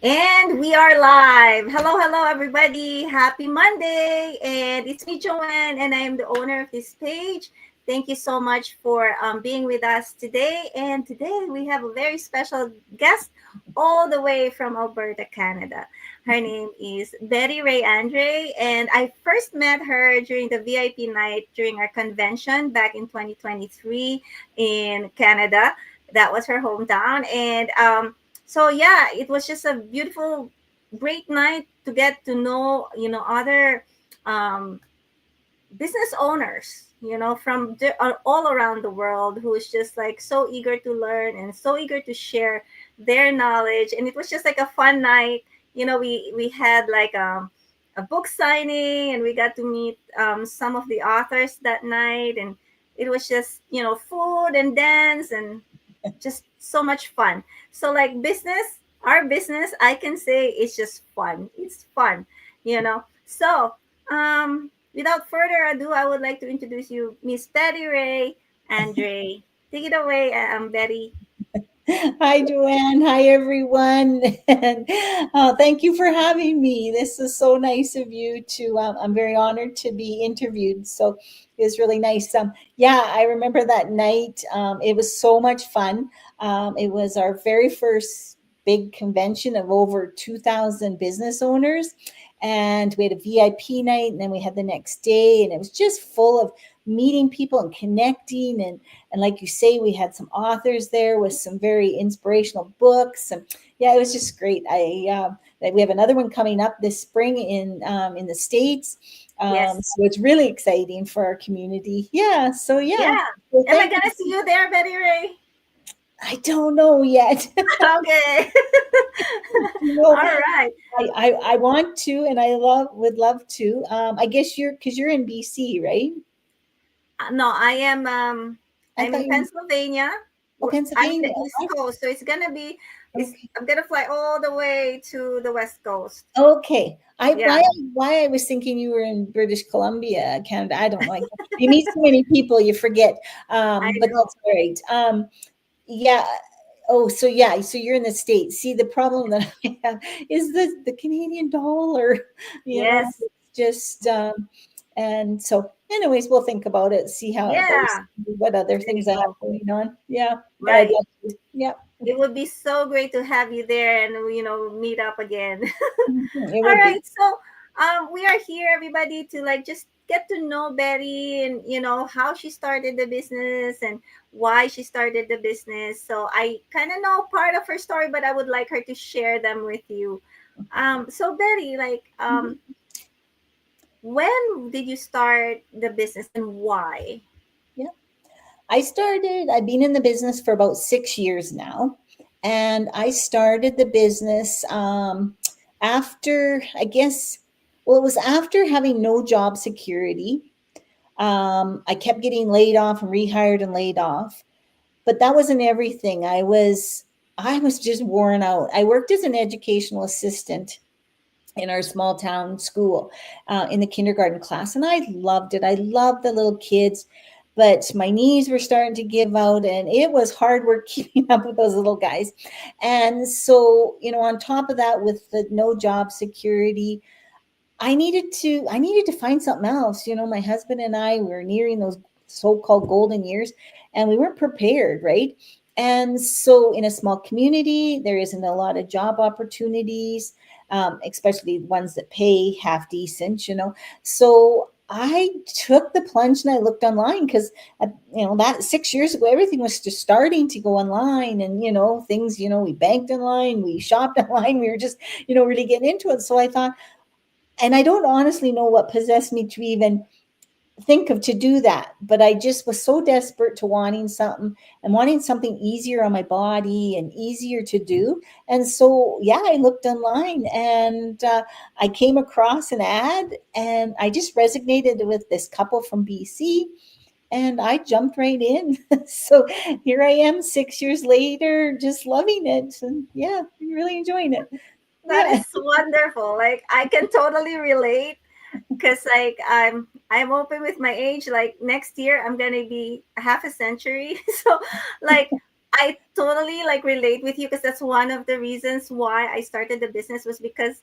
And we are live. Hello, hello, everybody. Happy Monday. And it's me, Joanne, and I am the owner of this page. Thank you so much for being with us today. And today we have a very special guest all the way from Alberta, Canada. Her name is Rae Andre. And I first met her during the VIP night during our convention back in 2023 in Canada. That was her hometown. And yeah, it was just a beautiful, great night to get to know other um, business owners from all around the world who is just like so eager to learn and so eager to share their knowledge. And it was just like a fun night. We had like a book signing, and we got to meet some of the authors that night. And it was just food and dance and just so much fun. So like our business, I can say it's just fun. It's fun. Without further ado, I would like to introduce you, Miss Rae Andre. Take it away, Betty. Hi, Joanne. Hi, everyone. And thank you for having me. This is so nice of you to, I'm very honored to be interviewed. So it was really nice. Yeah, I remember that night. It was so much fun. It was our very first big convention of over 2,000 business owners. And we had a VIP night, and then we had the next day, and it was just full of meeting people and connecting. And like you say, we had some authors there with some very inspirational books, and yeah, it was just great. We have another one coming up this spring in the States, Yes. so it's really exciting for our community. Yeah, so yeah, Yeah. well, Am I thank gonna see you. you there, Rae? I don't know yet. Okay. you know, All right. I want to, and I would love to. I guess because you're in BC, right? No, I I'm thought in you were Pennsylvania. I'm in the Pennsylvania. East Coast, so it's gonna be. Okay. I'm gonna fly all the way to the West Coast. Okay. I Yeah, why I was thinking you were in British Columbia, Canada. I don't know. You meet so many people, you forget. I But know. that's great. Yeah. Oh, so yeah, so you're in the States. See, the problem that I have is the Canadian dollar, Yes. it's just and so anyways, we'll think about it, see how it goes, Yeah. what other There you things I have go. going on. Yeah, but I'd Right. love to. Yeah. It would be so great to have you there and meet up again. Mhm, it All would be. right. So we are here, everybody, to like just get to know Betty and how she started the business and why she started the business. So I kind of know part of her story, but I would like her to share them with you. So Betty, like when did you start the business and why? Yeah. I've been in the business for about 6 years now. And I started the business after, I guess, well, it was after having no job security. I kept getting laid off and rehired and laid off. But that wasn't everything. I was just worn out. I worked as an educational assistant in our small town school in the kindergarten class, and I loved it. I loved the little kids, but my knees were starting to give out, and it was hard work keeping up with those little guys. And so, on top of that, with the no job security, I needed to find something else. My husband and I were nearing those so-called golden years, and we weren't prepared, right? And so in a small community, there isn't a lot of job opportunities, especially ones that pay half decent. So I took the plunge and I looked online because, that 6 years ago, everything was just starting to go online, and, things, we banked online, we shopped online, we were just, really getting into it. So I thought, and I don't honestly know what possessed me to even think of to do that, but I just was so desperate to wanting something and wanting something easier on my body and easier to do. And so, yeah, I looked online, and I came across an ad, and I just resonated with this couple from BC, and I jumped right in. So here I am 6 years later, just loving it, and yeah, really enjoying it. That Yeah. is wonderful. Like I can totally relate because like I'm open with my age. Like next year I'm gonna be half a century. So like I totally like relate with you because that's one of the reasons why I started the business was because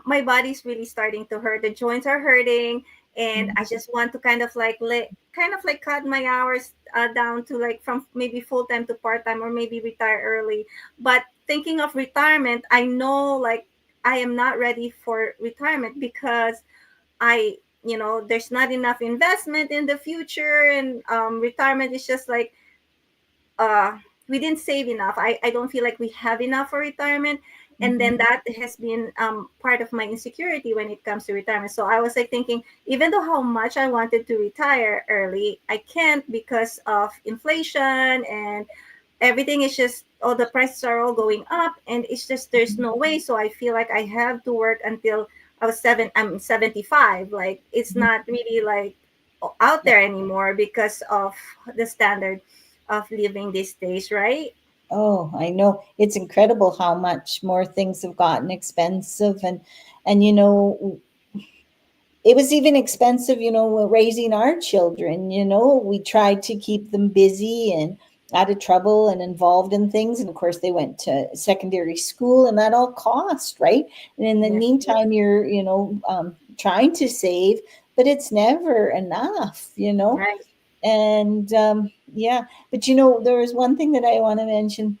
my body's really starting to hurt. The joints are hurting, and I just want to kind of like kind of like cut my hours down to like from maybe full time to part time, or maybe retire early. But thinking of retirement, I know like I am not ready for retirement because there's not enough investment in the future, and retirement is just like uh we didn't save enough. I don't feel like we have enough for retirement. And Mhm. then that has been part of my insecurity when it comes to retirement. So I was like thinking, even though how much I wanted to retire early, I can't because of inflation, and everything is just all the prices are all going up, and it's just there's no way. So I feel like I have to work until I'm 75. Like it's Mhm. not really like out there anymore because of the standard of living these days, right? Oh, I know. It's incredible how much more things have gotten expensive, and it was even expensive, raising our children. We tried to keep them busy and out of trouble and involved in things. And of course, they went to secondary school, and that all cost, right? And in the Yeah, meantime, you're, trying to save, but it's never enough. right. And yeah, but there was one thing that I want to mention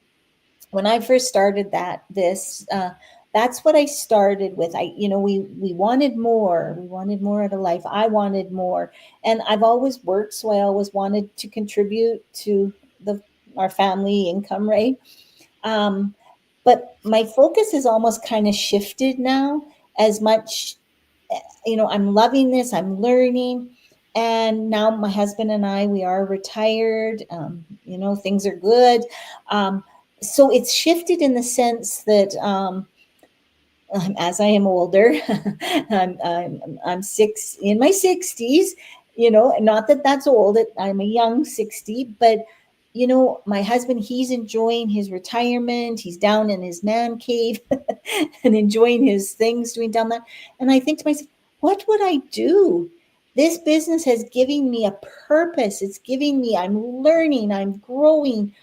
when I first started that's what I started with. We wanted more. We wanted more out of life. I wanted more. And I've always worked, so I always wanted to contribute to the our family income, right? Um, but my focus is almost kind of shifted now as much, I'm loving this, I'm learning. And now my husband and I, we are retired. Things are good. Um, so it's shifted in the sense that as I am older, I'm six in my 60s. Not that that's old. I'm a young 60, but my husband, he's enjoying his retirement. He's down in his man cave and enjoying his things, doing down that. And I think to myself, what would I do? This business has given me a purpose. It's giving me, I'm learning, I'm growing.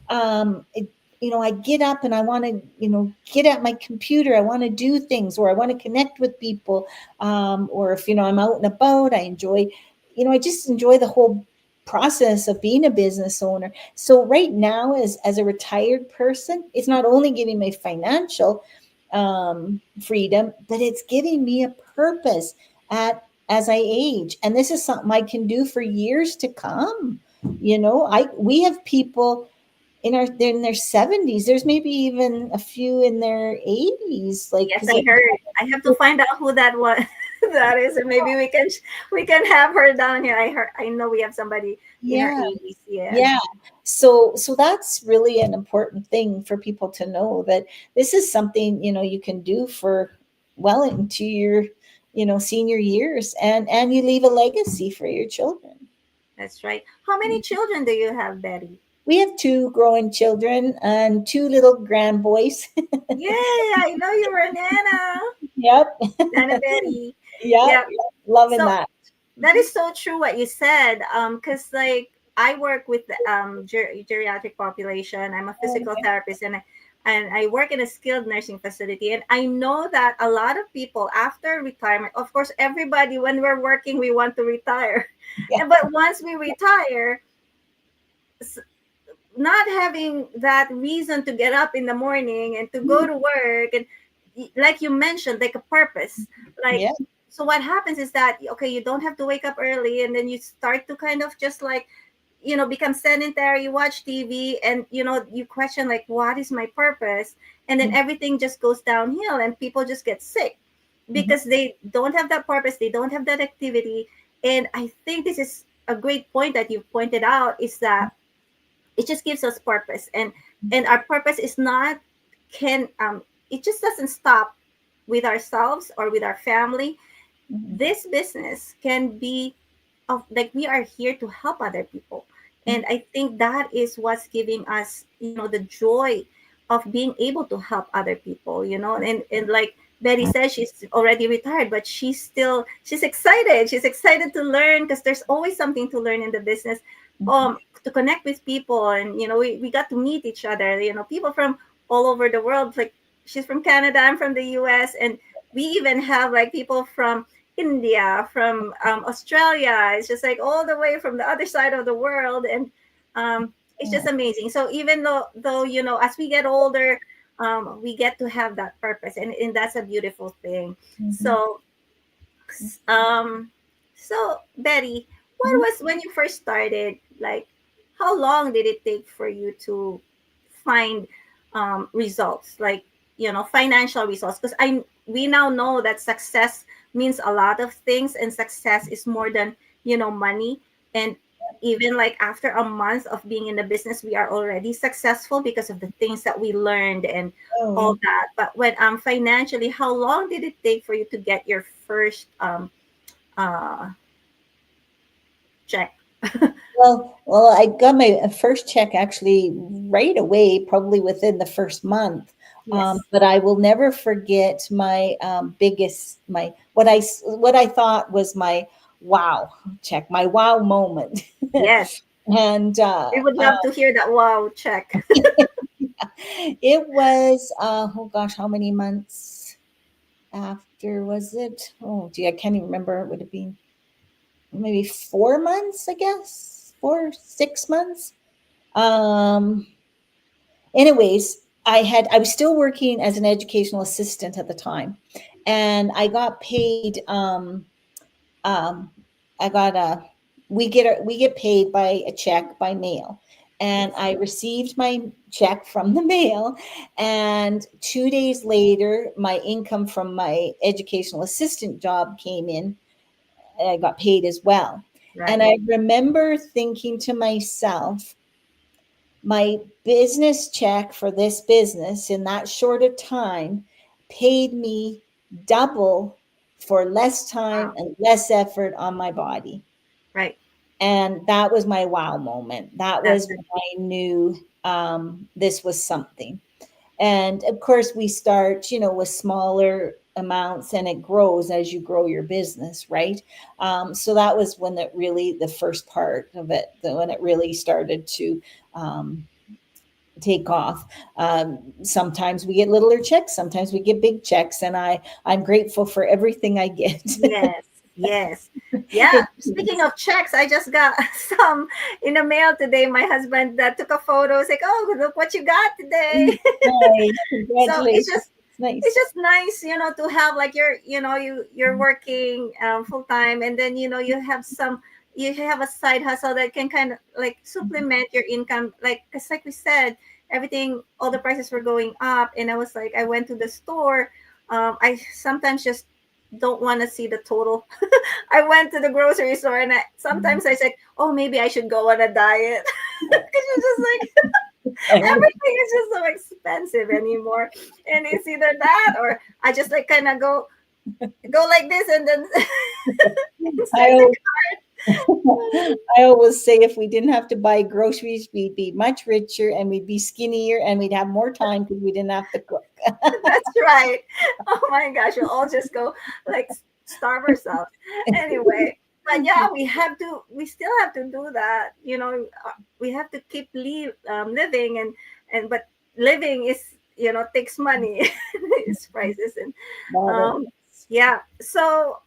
I get up and I want to, get at my computer. I want to do things, or I want to connect with people. Or if, I'm out and about, I enjoy, I just enjoy the whole process of being a business owner. So right now, as a retired person, it's not only giving me financial freedom, but it's giving me a purpose as I age. And this is something I can do for years to come. We have people they're in their 70s. There's maybe even a few in their 80s, like Yes, because I heard. I have to find out who that was. That is, and maybe we can have her down here. I know we have somebody in her yeah, 80s. Yes, yeah. So that's really an important thing for people to know, that this is something you can do for well into your senior years, and you leave a legacy for your children. that's right. How many children do you have, Betty? We have two growing children and two little grand boys. Yay! I know you were Nana, Yep. Nana Betty. Yep. Yeah. Loving So that. that is so true what you said. Because like I work with the geriatric population. I'm a physical Okay. therapist, and I work in a skilled nursing facility. And I know that a lot of people after retirement, of course, everybody when we're working, we want to retire, Yeah. and but once we retire, s- not having that reason to get up in the morning and to go to work, and like you mentioned, like a purpose, like, Yeah. so what happens is that okay, you don't have to wake up early, and then you start to kind of just like become sedentary, you watch TV, and you question like what is my purpose, and then everything just goes downhill, and people just get sick Mhm. because they don't have that purpose, they don't have that activity. And I think this is a great point that you pointed out, is that it just gives us purpose, and our purpose is not can it just doesn't stop with ourselves or with our family. Mhm. This business can be of like we are here to help other people, and Mhm. I think that is what's giving us the joy of being able to help other people, and like Betty says, she's already retired, but she's excited to learn, because there's always something to learn in the business. to connect with people, and we got to meet each other, people from all over the world. Like, she's from Canada, I'm from the US, and we even have like people from India, from Australia. It's just like all the way from the other side of the world. And it's just Oh, amazing. So even though as we get older, we get to have that purpose, and that's a beautiful thing. mhm, So um, so Betty, what mhm. was when you first started? Like, how long did it take for you to find results? Like, financial results. Because we now know that success means a lot of things, and success is more than money. And even like after a month of being in the business, we are already successful because of the things that we learned and all Oh, that. But when financially, how long did it take for you to get your first uh check? well, I got my first check actually right away, probably within the first month. Yes. But I will never forget my biggest, my what I thought was my wow check, my wow moment, Yes. and We would love to hear that wow check. it was oh gosh, how many months after was it? Oh gee, I can't even remember. It would have been maybe 4 months, I guess, 4 6 months. Um, anyways, I was still working as an educational assistant at the time, and I got paid. Um, I got a we get paid by a check by mail, and Yes. I received my check from the mail, and 2 days later, my income from my educational assistant job came in. And I got paid as well, and Right. I remember thinking to myself, my business check for this business in that short a time paid me double for less time Wow. and less effort on my body. Right. And that was my wow moment. That That's was right. when I knew this was something. And of course, we start, with smaller amounts and it grows as you grow your business, right? So that was when the first part of it, when it really started to um, take off. Sometimes we get littler checks, sometimes we get big checks, and I'm grateful for everything I get. Yes, yes. Yeah, It speaking is. of checks, I just got some in the mail today. My husband took a photo. It's like, oh, look what you got today. Nice, So it's congratulations. just It's it's nice. just nice, to have like you're working full time, and then you have a side hustle that can kind of like supplement your income. Like, because like we said, everything, all the prices were going up, and I was like, I went to the store. I sometimes just don't want to see the total. I went to the grocery store, and sometimes I said, oh, maybe I should go on a diet. Because it's just like Oh, everything is just so expensive anymore, and it's either that or I just like kind of go like this, and then I insert the always, I always say if we didn't have to buy groceries, we'd be much richer and we'd be skinnier and we'd have more time because we didn't have to cook. that's right. Oh my gosh, we'll all just go like starve ourselves anyway. But yeah, we still have to do that. We have to keep living, and but living is, takes money. It's prices, and That um is. yeah. So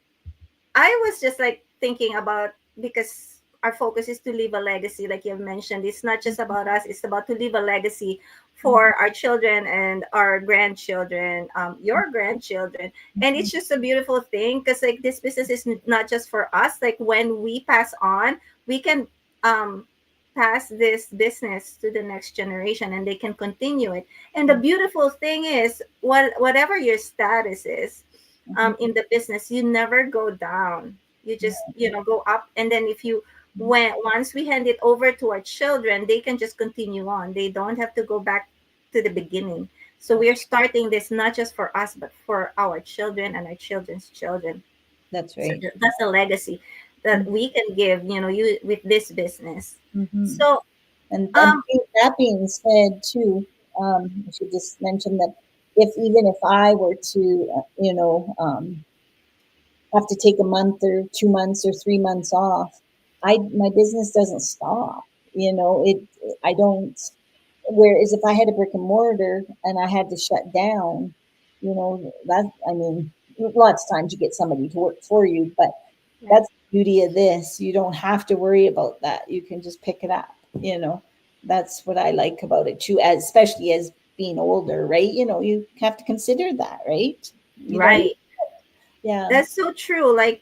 I was just like thinking about, because our focus is to leave a legacy, like you've mentioned. It's not just about us, it's about to leave a legacy for our children and our grandchildren, your grandchildren. And it's just a beautiful thing, because like this business is not just for us. Like when we pass on, we can um, pass this business to the next generation, and they can continue it. And the beautiful thing is, whatever your status is, Mhm. in the business, you never go down. You just go up. And then if you when once we hand it over to our children, they can just continue on. They don't have to go back to the beginning. So we are starting this not just for us, but for our children and our children's children. That's So right. that's a legacy that we can give, you with this business. Mm-hmm. So And that being said, too, I should just mention that if I were to, have to take a month or 2 months or 3 months off, my business doesn't stop. It I don't. Whereas if I had a brick and mortar and I had to shut down, that I mean, lots of times you get somebody to work for you, but Right. that's the beauty of this. You don't have to worry about that. You can just pick it up. You know, that's what I like about it too, as especially as being older, right? You have to consider that, right? You don't. Right. Yeah. That's so true. Like,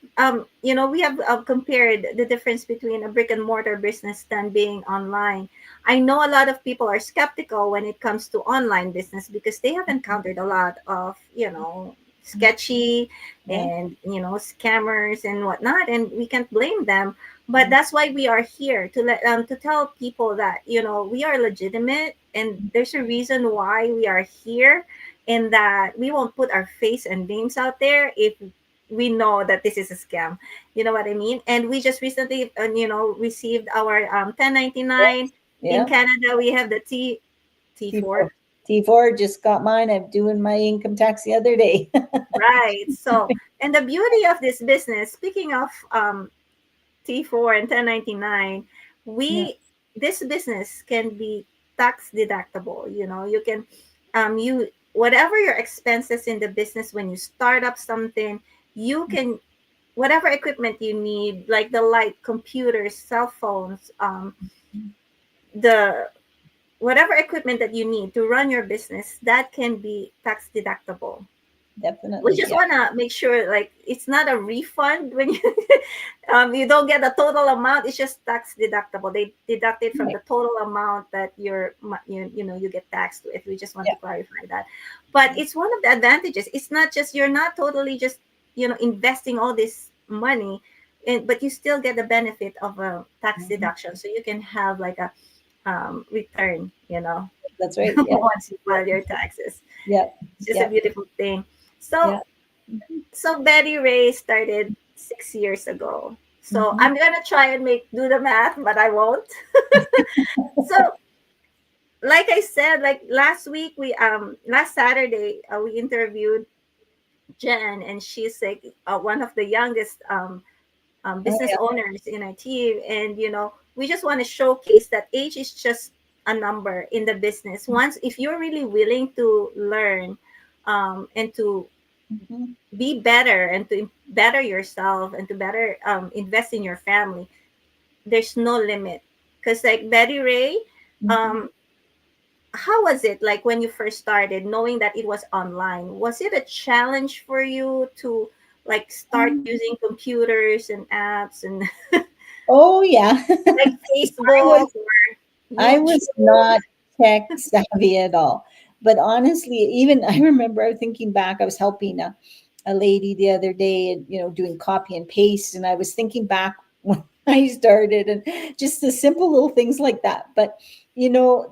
we have compared the difference between a brick and mortar business than being online. I know a lot of people are skeptical when it comes to online business because they have encountered a lot of, sketchy Yeah. and, scammers and whatnot, and we can't blame them. But that's why we are here to to tell people that, we are legitimate and there's a reason why we are here, and that we won't put our face and names out there if we know that this is a scam. You know what I mean? And we just recently, received our 1099 in Yeah. Canada. We have the T4, T4. T4 just got mine. I'm doing my income tax the other day. right? So, and the beauty of this business, speaking of T4 and 1099, Yeah. we this business can be tax deductible. You can, you whatever your expenses in the business when you start up something, you can, whatever equipment you need, like the light, computers, cell phones, the whatever equipment that you need to run your business, that can be tax deductible. We Definitely. just Yeah. want to make sure, like, it's not a refund when you you don't get the total amount. It's just tax deductible. They deduct it from Right. the total amount that you get taxed with. We just want Yeah. to clarify that. But it's one of the advantages. It's not just, you're not totally just investing all this money, but you still get the benefit of a tax Mhm. deduction, so you can have like a return, That's right. Yeah. once you file your taxes. Yeah. It's just a Yeah. beautiful thing. So Yeah. Betty Ray started 6 years ago. So Hmm. I'm gonna try and make do the math, but I won't. So like I said, like last week, last Saturday, we interviewed Jen, and she's like one of the youngest Oh, business yeah. owners in our team. And we just want to showcase that age is just a number in the business. Once, if you're really willing to learn, and to Hmm. be better, and to better yourself, and to better invest in your family, there's no limit. Because like Betty Ray, Hmm. um how was it like when you first started, knowing that it was online? Was it a challenge for you to like start Um, using computers and apps and oh, yeah. like I was Facebook or I was YouTube? not tech savvy at all. But honestly, even I remember thinking back, I was helping a lady the other day and, doing copy and paste. And I was thinking back when I started and just the simple little things like that. But,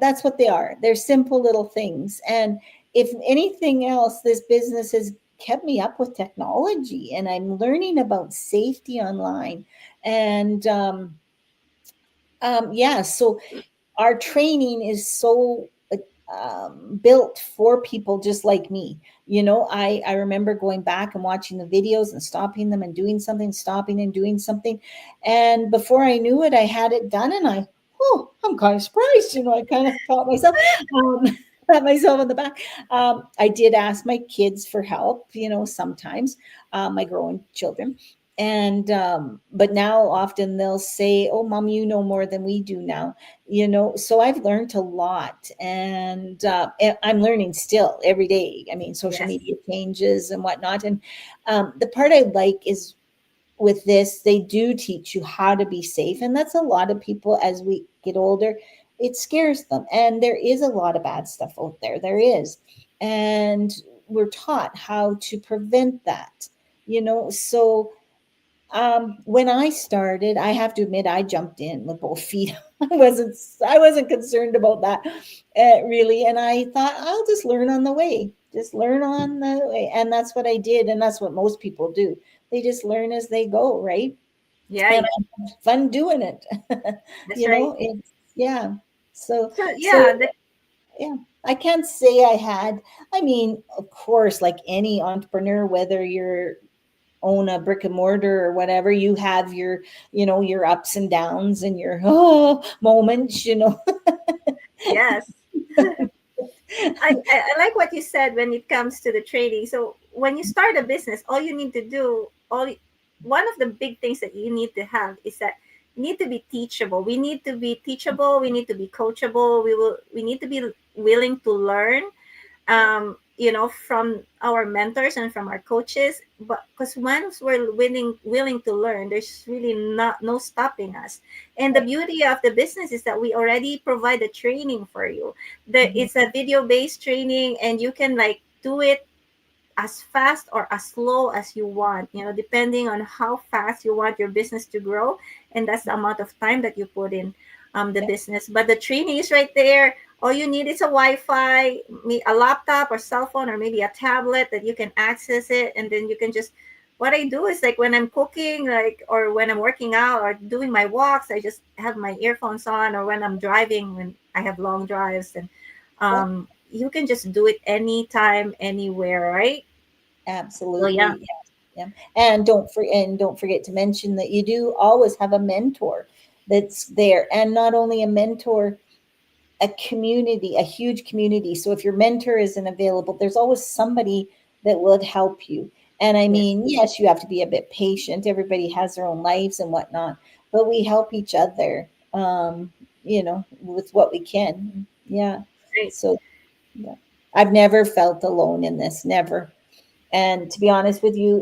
that's what they are. They're simple little things. And if anything else, this business has kept me up with technology and I'm learning about safety online. And, yeah, so our training is so built for people just like me. I remember going back and watching the videos and stopping them and doing something, stopping and doing something. And before I knew it, I had it done. And I'm kind of surprised. I kind of thought myself, pat myself on the back. I did ask my kids for help, sometimes, my growing children. And but now often they'll say, "Oh, mom, you know more than we do now." So I've learned a lot, and I'm learning still every day. I mean, social Yes. media changes and whatnot. And the part I like is with this, they do teach you how to be safe. And that's a lot of people as we get older, it scares them. And there is a lot of bad stuff out there. There is. And we're taught how to prevent that, so when I started, I have to admit I jumped in with both feet. I wasn't concerned about that really, and I thought I'll just learn on the way. Just learn on the way, and that's what I did, and that's what most people do. They just learn as they go, right? Yeah, And I had fun doing it. that's right. It's yeah. So So so yeah, yeah, I can't say I had. I mean, of course, like any entrepreneur, whether you're own a brick and mortar or whatever, you have your, your ups and downs and your oh moments, Yes. I like what you said when it comes to the trading. So when you start a business, all you need to do, one of the big things that you need to have is that you need to be teachable. We need to be teachable. We need to be coachable. We need to be willing to learn, from our mentors and from our coaches. But because once we're willing to learn, there's really not no stopping us. And the beauty of the business is that we already provide the training for you. Mhm. It's a video based training, and you can like do it as fast or as slow as you want, depending on how fast you want your business to grow. And that's the amount of time that you put in the Yeah, business. But the training is right there. All you need is a Wi-Fi, a laptop or cell phone, or maybe a tablet that you can access it. And then you can just, what I do is like when I'm cooking, like, or when I'm working out or doing my walks, I just have my earphones on, or when I'm driving, when I have long drives. And yeah, you can just do it anytime, anywhere, right? So yeah, absolutely. Yeah. And don't forget to mention that you do always have a mentor that's there, and not only a mentor, a community, a huge community. So if your mentor isn't available, there's always somebody that will help you. And I yes, mean, yes, you have to be a bit patient. Everybody has their own lives and whatnot, but we help each other, with what we can. Yeah. right. So yeah, I've never felt alone in this, never. And to be honest with you,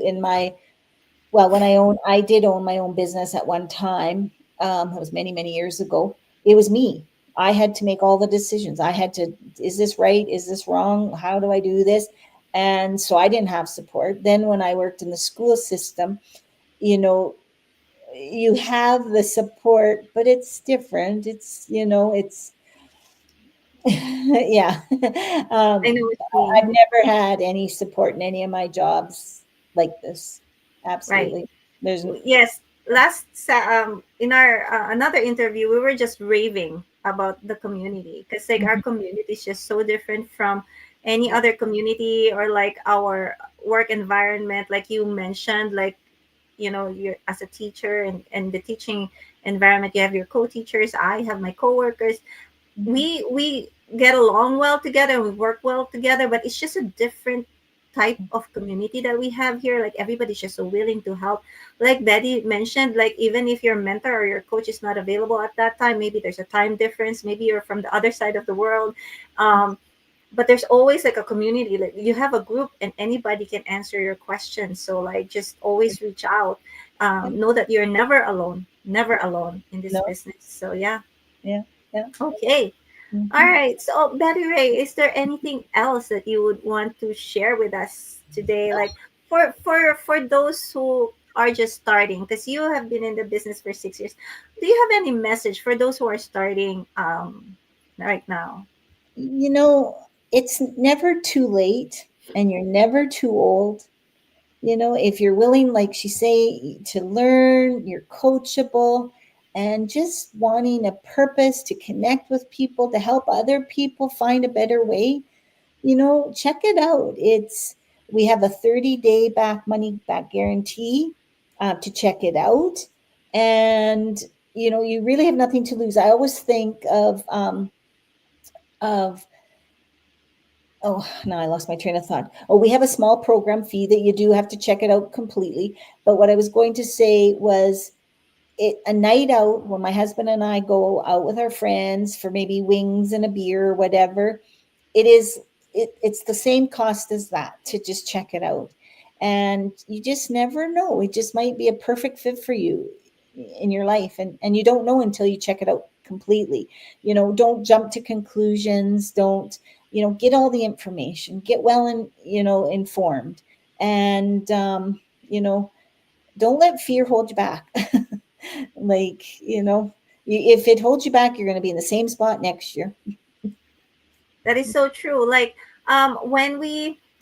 when I did own my own business at one time. It was many, many years ago. It was me. I had to make all the decisions. I had to, is this right? Is this wrong? How do I do this? And so I didn't have support. Then when I worked in the school system, you know, you have the support, but it's different. It's, yeah. I know what you I've mean. never had any support in any of my jobs like this. Right. Absolutely. There's, Yes. In our another interview, we were just raving about the community, because like our Mhm. community is just so different from any Yeah. other community, or like our work environment. Like you mentioned, like, you're as a teacher, and the teaching environment, you have your co-teachers. I have my co-workers. Mhm. We get along well together, we work well together, but it's just a different type of community that we have here. Like everybody's just so willing to help. Like Betty mentioned, like even if your mentor or your coach is not available at that time, maybe there's a time difference, maybe you're from the other side of the world. But there's always like a community, like you have a group and anybody can answer your questions. So like just always reach out. Yeah. Know that you're never alone in this No. business. So yeah. Yeah. Yeah. Okay. All Mhm. right. So, Betty Ray, is there anything else that you would want to share with us today? Like for those who are just starting, because you have been in the business for 6 years, do you have any message for those who are starting right now? You know, it's never too late and you're never too old. If you're willing, like she say, to learn, you're coachable, and just wanting a purpose to connect with people, to help other people find a better way, check it out. We have a 30-day money back guarantee to check it out. And, you really have nothing to lose. I always think of oh, no, I lost my train of thought. Oh, we have a small program fee that you do have to check it out completely. But what I was going to say was a night out when my husband and I go out with our friends for maybe wings and a beer or whatever, it is it's the same cost as that to just check it out. And you just never know, it just might be a perfect fit for you in your life, and you don't know until you check it out completely. Don't jump to conclusions. Don't, get all the information, get well and, informed. And you know don't let fear hold you back. Like, if it holds you back, you're going to be in the same spot next year. That is so true. Like, when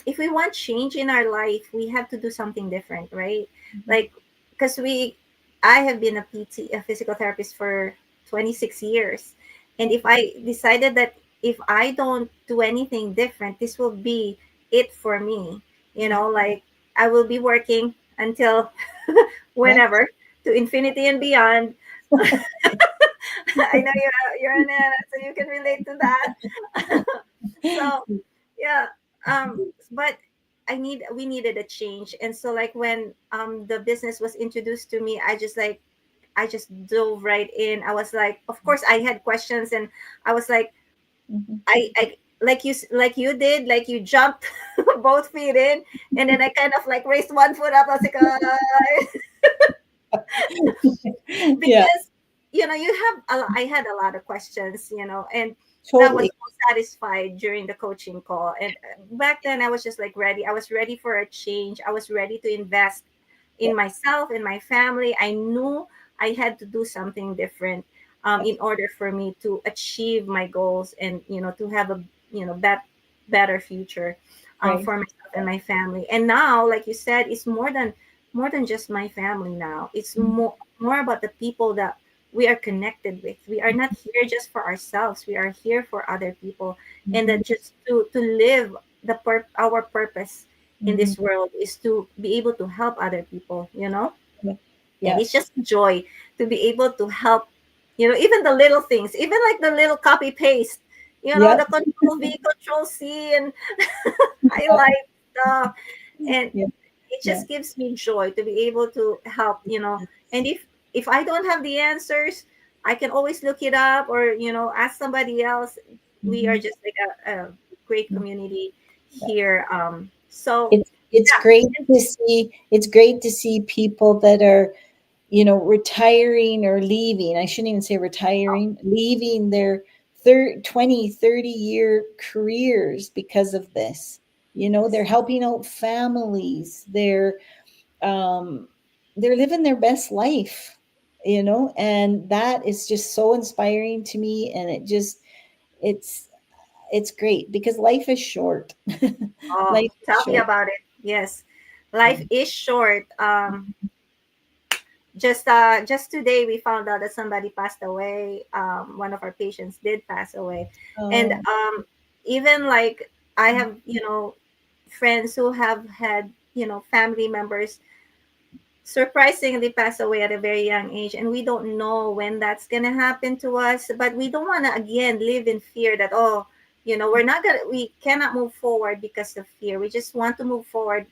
if we want change in our life, we have to do something different, right? Like, because I have been a PT, a physical therapist for 26 years. And if I decided that if I don't do anything different, this will be it for me, like I will be working. until Yeah. whenever, to infinity and beyond. I know you're an Anna, so you can relate to that. So yeah, but we needed a change, and so like when the business was introduced to me, I just dove right in. I was like, of course I had questions, and I was like, Mhm. I like you did, like you jumped both feet in, and then I kind of like raised one foot up. I was like, Yeah, because you have I had a lot of questions, and that was totally. so satisfied during the coaching call. And back then I was just like ready. I was ready for a change. I was ready to invest Yeah, in myself, in my family. I knew I had to do something different, yeah, in order for me to achieve my goals, and to have a better future, right. for myself and my family. And now, like you said, it's more than just my family. Now it's Mhm. more about the people that we are connected with. We are not here just for ourselves. We are here for other people, and Mhm. that just to live our purpose in Mhm. this world is to be able to help other people. Yeah, And yeah, it's just a joy to be able to help, even the little things, even like the little copy paste, yeah, the control V, control C, and highlight stuff. And yeah, it yeah. just gives me joy to be able to help. And if I don't have the answers, I can always look it up, or ask somebody else. We are Mhm. just like a great Mhm. community Yeah. here. So It's yeah. great And- to see. It's great to see people that are, retiring or leaving. I shouldn't even say retiring, leaving their 30 year careers because of this. They're helping out families. Um, they're living their best life, and that is just so inspiring to me. And it's, it's great because life is short. oh, Life is tell me short. about it. Yes, life is short. Just today we found out that somebody passed away. One of our patients did pass away. And Oh, even like I have friends who have had family members surprisingly pass away at a very young age, and we don't know when that's gonna happen to us. But we don't want to again live in fear that, oh, we cannot move forward because of fear. We just want to move forward,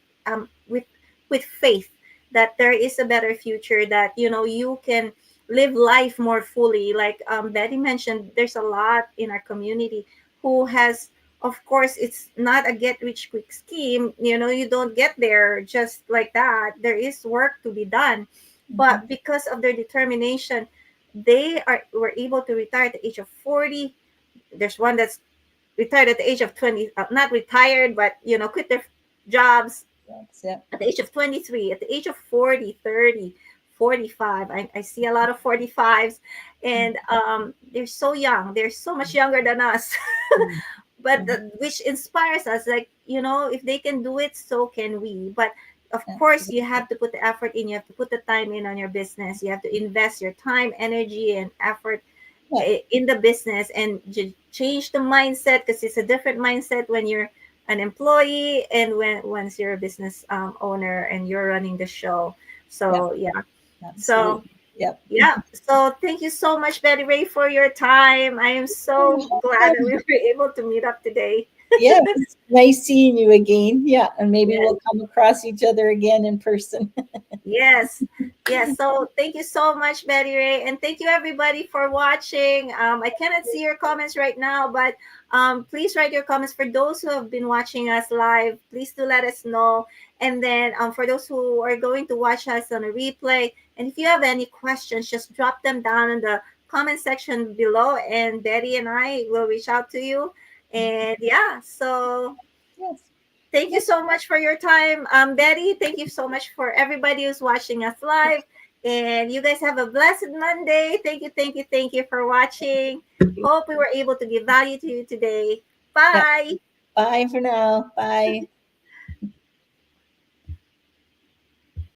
with faith that there is a better future, that you can live life more fully. Like Betty mentioned, there's a lot in our community who has, of course, it's not a get rich quick scheme. You don't get there just like that. There is work to be done, mhm. but because of their determination, were able to retire at the age of 40. There's one that's retired at the age of 20, not retired, but quit their jobs That's it. at the age of 23, at the age of 40, 30, 45. I see a lot of 45s, and they're so young. They're so much younger than us. Mhm. But Mhm. which inspires us, like, if they can do it, so can we. But of course, you Absolutely. have to put the effort in. You have to put the time in on your business. You have to invest your time, energy, and effort Yeah, in the business, and change the mindset, because it's a different mindset when you're an employee and once you're a business owner and you're running the show. yeah, So yeah. So absolutely. Yep. yeah. So thank you so much, Betty Ray, for your time. I am so glad that we were able to meet up today. Yeah, it's nice seeing you again. Yeah, and maybe Yes. we'll come across each other again in person. Yes. Yes. So thank you so much, Betty Ray. And thank you, everybody, for watching. I cannot see your comments right now, but please write your comments. For those who have been watching us live, please do let us know. And then for those who are going to watch us on a replay, and if you have any questions, just drop them down in the comment section below, and Betty and I will reach out to you. And yeah, so Yes. thank you Yep. so much for your time, Betty. Thank you so much for everybody who's watching us live. And you guys have a blessed Monday. Thank you, thank you, thank you for watching. Hope we were able to give value to you today. Yep. Bye. Bye for now. Bye.